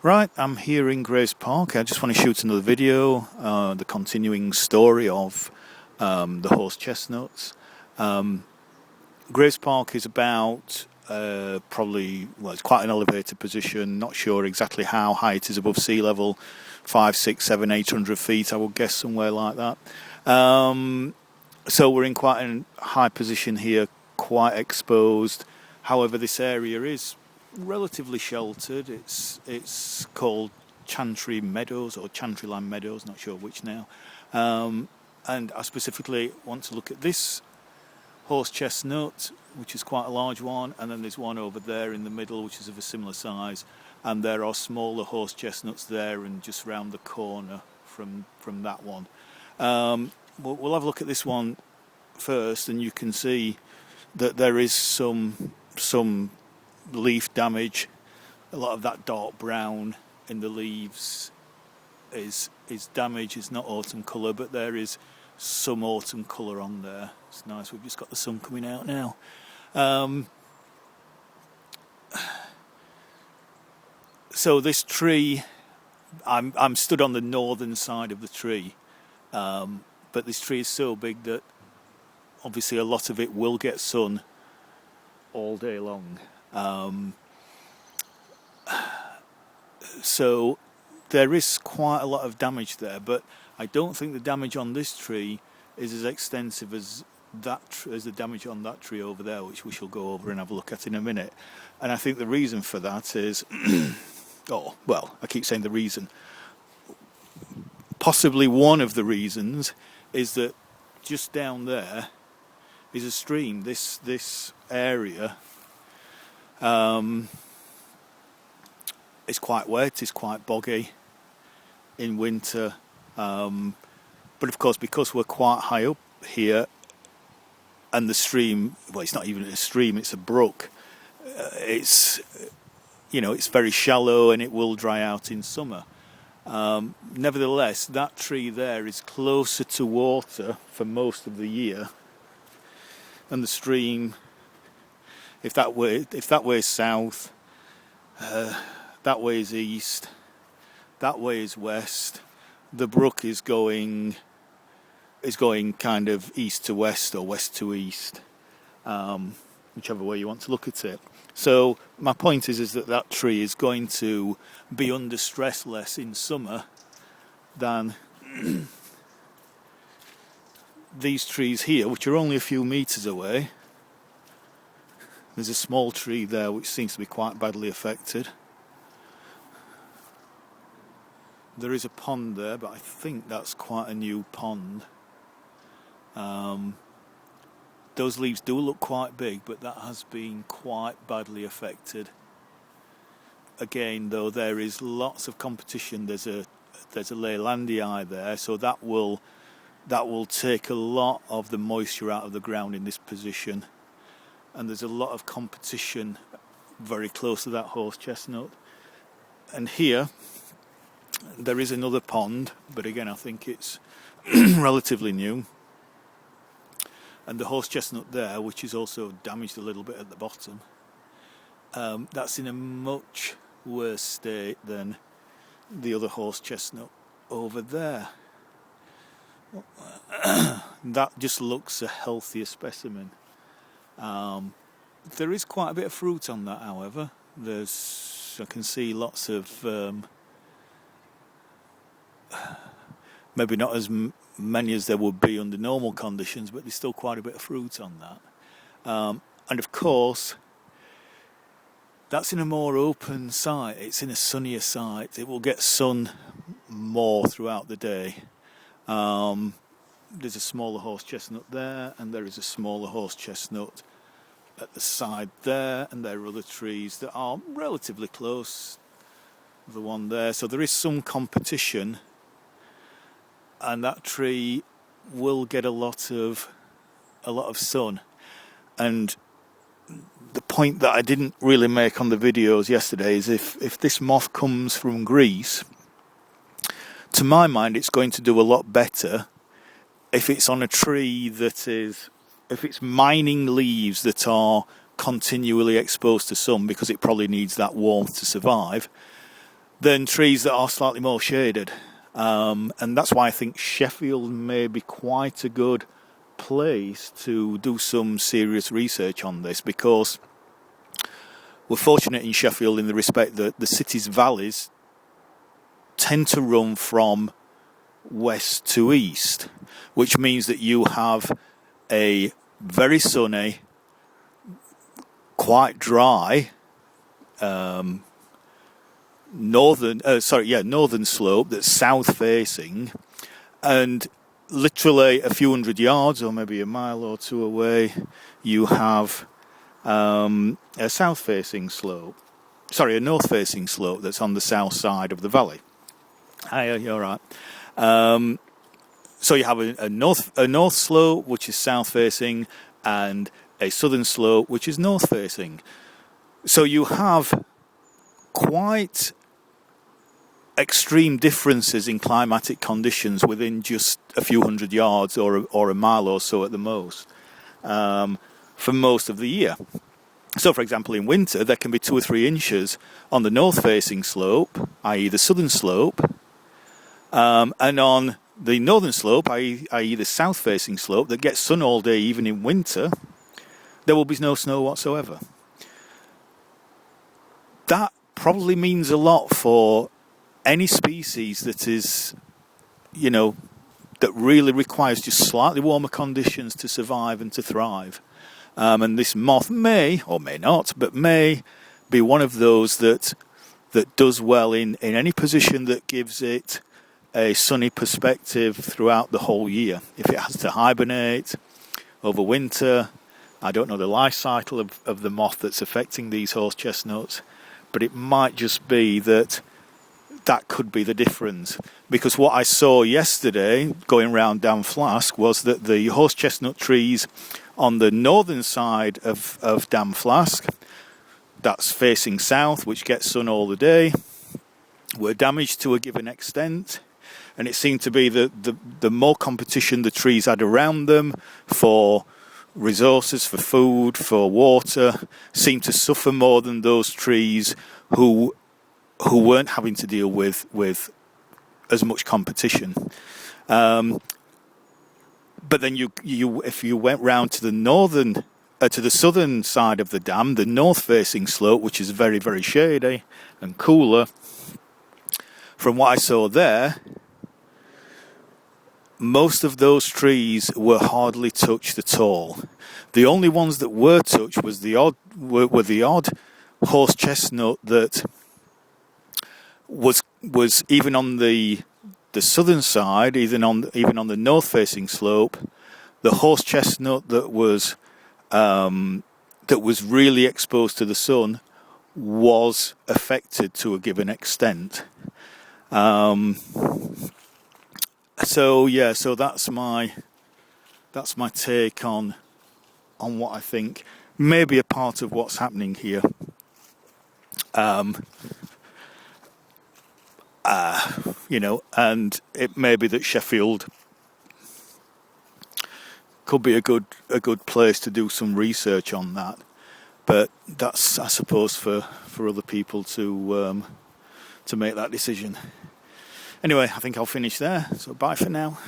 Right, I'm here in Grace Park. I just want to shoot another video, the continuing story of the horse chestnuts. Grace Park is about it's quite an elevated position, not sure exactly how high it is above sea level, 5, 6, 7, 800 feet, I would guess somewhere like that. So we're in quite a high position here, quite exposed. However, this area is relatively sheltered. It's called Chantry Meadows or Chantryland Meadows, not sure which now. And I specifically want to look at this horse chestnut, which is quite a large one, and then there's one over there in the middle which is of a similar size, and there are smaller horse chestnuts there and just round the corner from that one. We'll have a look at this one first, and you can see that there is some leaf damage. A lot of that dark brown in the leaves is damage. It's not autumn colour, but there is some autumn colour on there. It's nice. We've just got the sun coming out now. So this tree, I'm stood on the northern side of the tree, but this tree is so big that obviously a lot of it will get sun all day long. So there is quite a lot of damage there, but I don't think the damage on this tree is as extensive as the damage on that tree over there, which we shall go over and have a look at in a minute. And I think the reason for that is I keep saying the reason. Possibly one of the reasons is that just down there is a stream. This area it's quite wet, it's quite boggy in winter, but of course because we're quite high up here and the stream, well, it's not even a stream, it's a brook, it's very shallow and it will dry out in summer. Nevertheless, that tree there is closer to water for most of the year, and the stream, if that way is south, that way is east, that way is west. The brook is going kind of east to west or west to east, whichever way you want to look at it. So my point is that tree is going to be under stress less in summer than these trees here, which are only a few meters away. There's a small tree there which seems to be quite badly affected. There is a pond there, but I think that's quite a new pond. Those leaves do look quite big, but that has been quite badly affected. Again, though, there is lots of competition. There's a Leylandii there, so that will take a lot of the moisture out of the ground in this position. And there's a lot of competition very close to that horse chestnut. And here there is another pond, but again I think it's relatively new. And the horse chestnut there, which is also damaged a little bit at the bottom, that's in a much worse state than the other horse chestnut over there. That just looks a healthier specimen. There is quite a bit of fruit on that, however. I can see lots of maybe not as many as there would be under normal conditions, but there's still quite a bit of fruit on that. And of course, that's in a more open site. It's in a sunnier site. It will get sun more throughout the day. There's a smaller horse chestnut there, and there is a smaller horse chestnut at the side there, and there are other trees that are relatively close. The one there, so there is some competition, and that tree will get a lot of sun. And the point that I didn't really make on the videos yesterday is if this moth comes from Greece, to my mind it's going to do a lot better if it's on a tree if it's mining leaves that are continually exposed to sun, because it probably needs that warmth to survive, than trees that are slightly more shaded. And that's why I think Sheffield may be quite a good place to do some serious research on this, because we're fortunate in Sheffield in the respect that the city's valleys tend to run from west to east, which means that you have a very sunny, quite dry northern slope that's south facing, and literally a few hundred yards or maybe a mile or two away you have a south facing slope, a north facing slope that's on the south side of the valley. Hi, you're right. So you have a north slope which is south facing, and a southern slope which is north facing. So you have quite extreme differences in climatic conditions within just a few hundred yards or a mile or so at the most, for most of the year. So, for example, in winter there can be 2 or 3 inches on the north facing slope, i.e. the southern slope, and on the northern slope, i.e. the south facing slope that gets sun all day even in winter, there will be no snow whatsoever. That probably means a lot for any species that is, that really requires just slightly warmer conditions to survive and to thrive. And this moth may, or may not, but may be one of those that does well in any position that gives it a sunny perspective throughout the whole year. If it has to hibernate over winter, I don't know the life cycle of the moth that's affecting these horse chestnuts, but it might just be that could be the difference. Because what I saw yesterday going round Dam Flask was that the horse chestnut trees on the northern side of Dam Flask, that's facing south, which gets sun all the day, were damaged to a given extent. And it seemed to be that the more competition the trees had around them for resources, for food, for water, seemed to suffer more than those trees who weren't having to deal with as much competition. But then if you went round to the southern side of the dam, the north-facing slope, which is very, very shady and cooler, from what I saw there, most of those trees were hardly touched at all. The only ones that were touched was the odd horse chestnut that was even on the southern side, even on the north-facing slope, the horse chestnut that was really exposed to the sun was affected to a given extent. So that's my take on what I think may be a part of what's happening here. And it may be that Sheffield could be a good place to do some research on that, but that's, I suppose, for other people to make that decision. Anyway, I think I'll finish there. So bye for now.